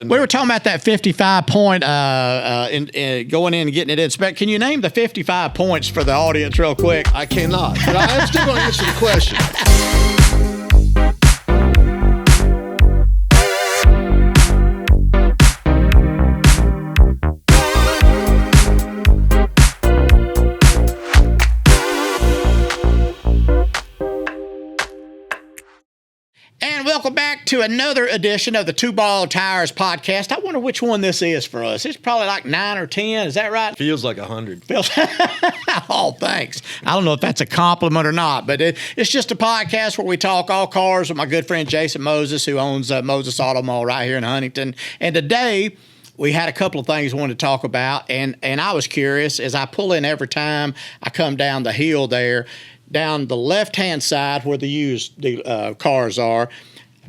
We were talking about that 55 point going in and getting it inspected. Can you name the 55 points for the audience real quick? I cannot, but I am still going to answer the question. And welcome back to another edition of the Two Ball Tires podcast. I wonder which one this is for us. It's probably like 9 or 10. Is that right? Feels like 100. Oh, thanks. I don't know if that's a compliment or not, but it's just a podcast where we talk all cars with my good friend Jason Moses, who owns Moses AutoMall right here in Huntington. And today, we had a couple of things we wanted to talk about, and I was curious, as I pull in every time I come down the hill there, down the left-hand side where the used cars are,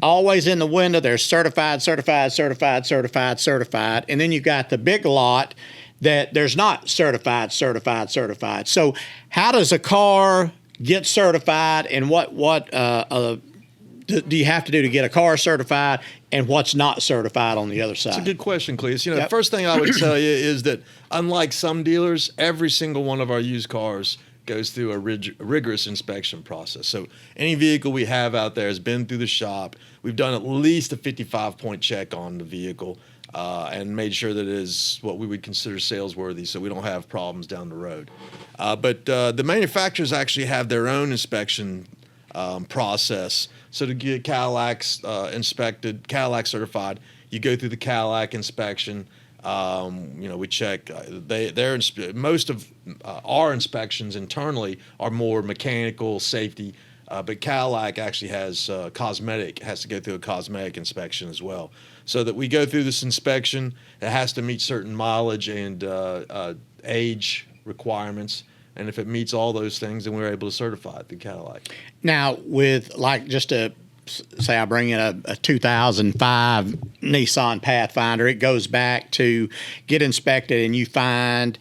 always in the window, there's certified, certified, certified, certified, certified, and then you've got the big lot that there's not certified, certified, certified. So how does a car get certified, and what do you have to do to get a car certified, and what's not certified on the other side? It's a good question, Cledus. You know, the first thing I would tell you is that unlike some dealers, every single one of our used cars goes through a rigorous inspection process. So any vehicle we have out there has been through the shop. We've done at least a 55-point check on the vehicle and made sure that it is what we would consider sales worthy, so we don't have problems down the road. But the manufacturers actually have their own inspection process. So to get Cadillacs inspected, Cadillac certified, you go through the Cadillac inspection. We check. Most of our inspections internally are more mechanical safety, but Cadillac actually has has to go through a cosmetic inspection as well. So that we go through this inspection, it has to meet certain mileage and age requirements. And if it meets all those things, then we're able to certify it through Cadillac. Now, with say I bring in a 2005 Nissan Pathfinder, it goes back to get inspected and you find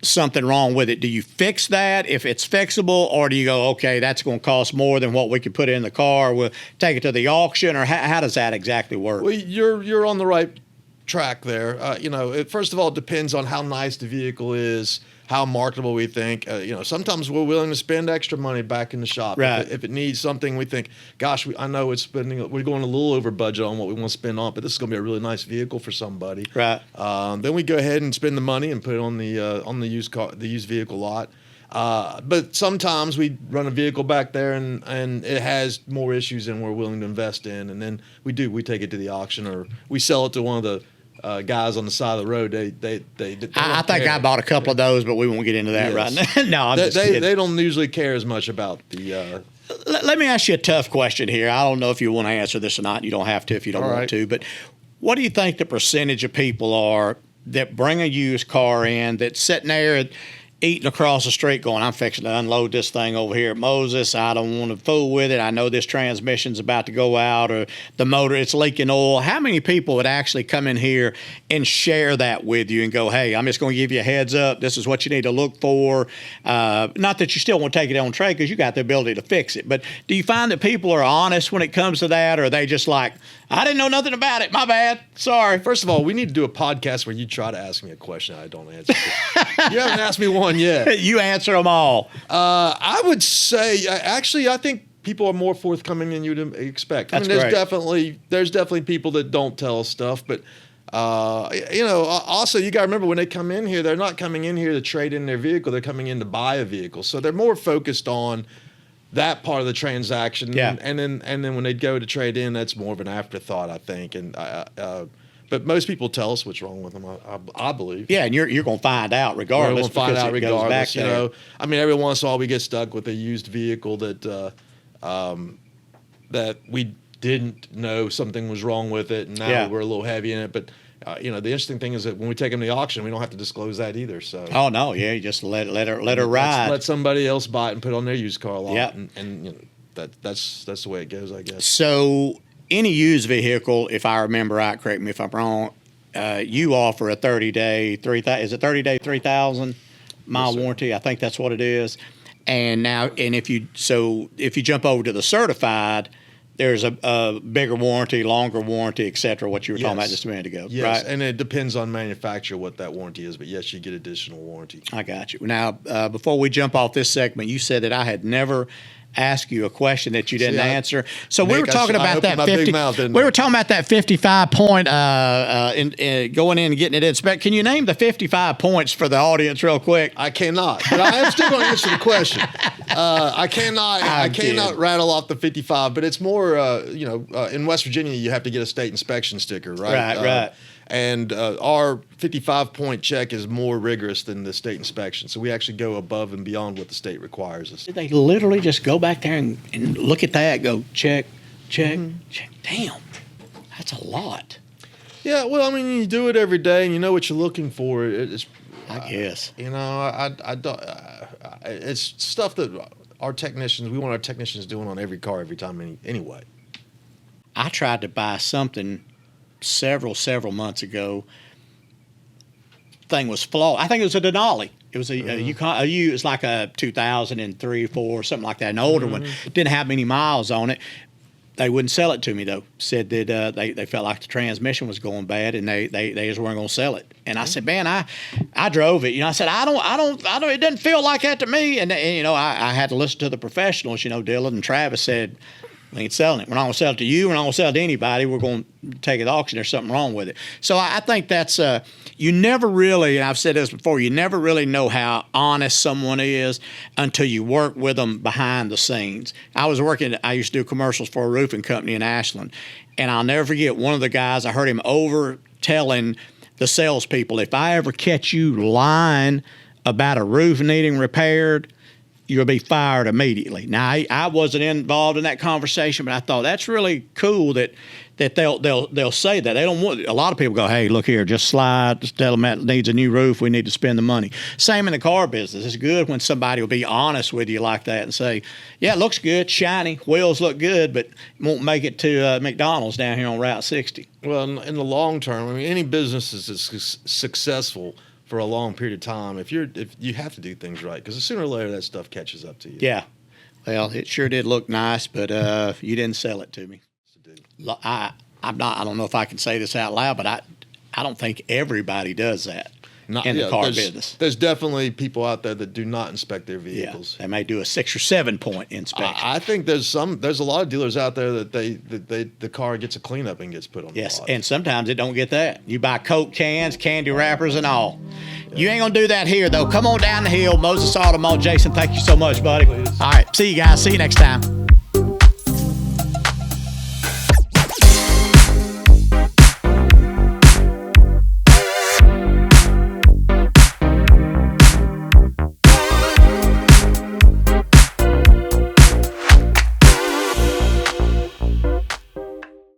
something wrong with it. Do you fix that if it's fixable, or do you go, okay, that's going to cost more than what we could put in the car, we'll take it to the auction, or how does that exactly work? Well, you're on the right track there. First of all, it depends on how nice the vehicle is, how marketable we think. Sometimes we're willing to spend extra money back in the shop. Right. If it needs something, we think, gosh, I know we're going a little over budget on what we want to spend on, but this is going to be a really nice vehicle for somebody. Right. Then we go ahead and spend the money and put it on the used vehicle lot. But sometimes we run a vehicle back there and it has more issues than we're willing to invest in, and then we take it to the auction, or we sell it to one of the guys on the side of the road. I think I bought a couple of those, but we won't get into that right now. No, I'm just kidding. They don't usually care as much about the. Let me ask you a tough question here. I don't know if you want to answer this or not. You don't have to if you don't want to. But what do you think the percentage of people are that bring a used car in that's sitting there eating across the street going, I'm fixing to unload this thing over here at Moses. I don't want to fool with it. I know this transmission's about to go out, or the motor, it's leaking oil. How many people would actually come in here and share that with you and go, hey, I'm just going to give you a heads up. This is what you need to look for. Not that you still want to take it on trade because you got the ability to fix it. But do you find that people are honest when it comes to that, or are they just like, I didn't know nothing about it. My bad. Sorry. First of all, we need to do a podcast where you try to ask me a question I don't answer. You haven't asked me one yet. You answer them all. I would say, actually, I think people are more forthcoming than you'd expect. That's there's great. definitely people that don't tell us stuff, but also you got to remember, when they come in here, they're not coming in here to trade in their vehicle. They're coming in to buy a vehicle, so they're more focused on that part of the transaction. Yeah. And then when they go to trade in, that's more of an afterthought, I think. And but most people tell us what's wrong with them, I believe. Yeah, and you're going to find out regardless. We're going to find out regardless. Every once in a while we get stuck with a used vehicle that we didn't know something was wrong with it, and now we're a little heavy in it. But the interesting thing is that when we take them to the auction, we don't have to disclose that either. So. Oh no, yeah, you just let her ride. Let somebody else buy it and put it on their used car lot. Yep. And that's the way it goes, I guess. So any used vehicle, if I remember right, correct me if I'm wrong, you offer a 30-day, 3,000 mile warranty? I think that's what it is. And if you jump over to the certified, there's a bigger warranty, longer warranty, et cetera, what you were talking about just a minute ago. Yes, right? And it depends on manufacturer what that warranty is, but yes, you get additional warranty. I got you. Now, before we jump off this segment, you said that I had never asked you a question that you didn't answer. So Nick, we were talking about that 50. We were talking about that 55 point going in and getting it inspected. Can you name the 55 points for the audience real quick? I cannot, but I am still going to answer the question. I cannot rattle off the 55, but it's more, in West Virginia, you have to get a state inspection sticker, right? Right. And our 55-point check is more rigorous than the state inspection. So we actually go above and beyond what the state requires us. Did they literally just go back there and look at that, go check, check? Damn, that's a lot. Yeah, well, I mean, you do it every day, and you know what you're looking for. I guess. I don't. It's stuff that we want our technicians doing on every car every time anyway. I tried to buy something several months ago. Thing was flawed. I think it was a Denali. It was it's like a 2003, 4, something like that, an older one. Didn't have many miles on it. They wouldn't sell it to me though. Said that they felt like the transmission was going bad, and they just weren't going to sell it. And I said, man, I drove it. I said, I don't. It doesn't feel like that to me. And I had to listen to the professionals. Dylan and Travis said, we ain't selling it. We're not going to sell it to you. We're not going to sell it to anybody. We're going to take it to auction. There's something wrong with it. So I think that's you never really, and I've said this before, you never really know how honest someone is until you work with them behind the scenes. I used to do commercials for a roofing company in Ashland, and I'll never forget one of the guys, I heard him over telling the salespeople, if I ever catch you lying about a roof needing repaired, you'll be fired immediately. Now, I wasn't involved in that conversation, but I thought that's really cool that they'll say that. They don't want. A lot of people go, hey, look here, just slide, just tell them that needs a new roof. We need to spend the money. Same in the car business. It's good when somebody will be honest with you like that and say, yeah, it looks good, shiny, wheels look good, but won't make it to McDonald's down here on Route 60. Well, in the long term, I mean, any business is successful for a long period of time if you have to do things right, because sooner or later that stuff catches up to you. Yeah. Well, it sure did look nice, but you didn't sell it to me. I don't know if I can say this out loud, but I don't think everybody does that in the car business. There's definitely people out there that do not inspect their vehicles. Yeah, they may do a 6 or 7 point inspection. I think there's a lot of dealers out there that the car gets a cleanup and gets put on the lot. And sometimes it don't get that. You buy Coke cans, candy wrappers, and all. Yeah. You ain't gonna do that here though. Come on down the hill, Moses AutoMall. Jason, thank you so much, buddy. Please. All right, see you guys. See you next time.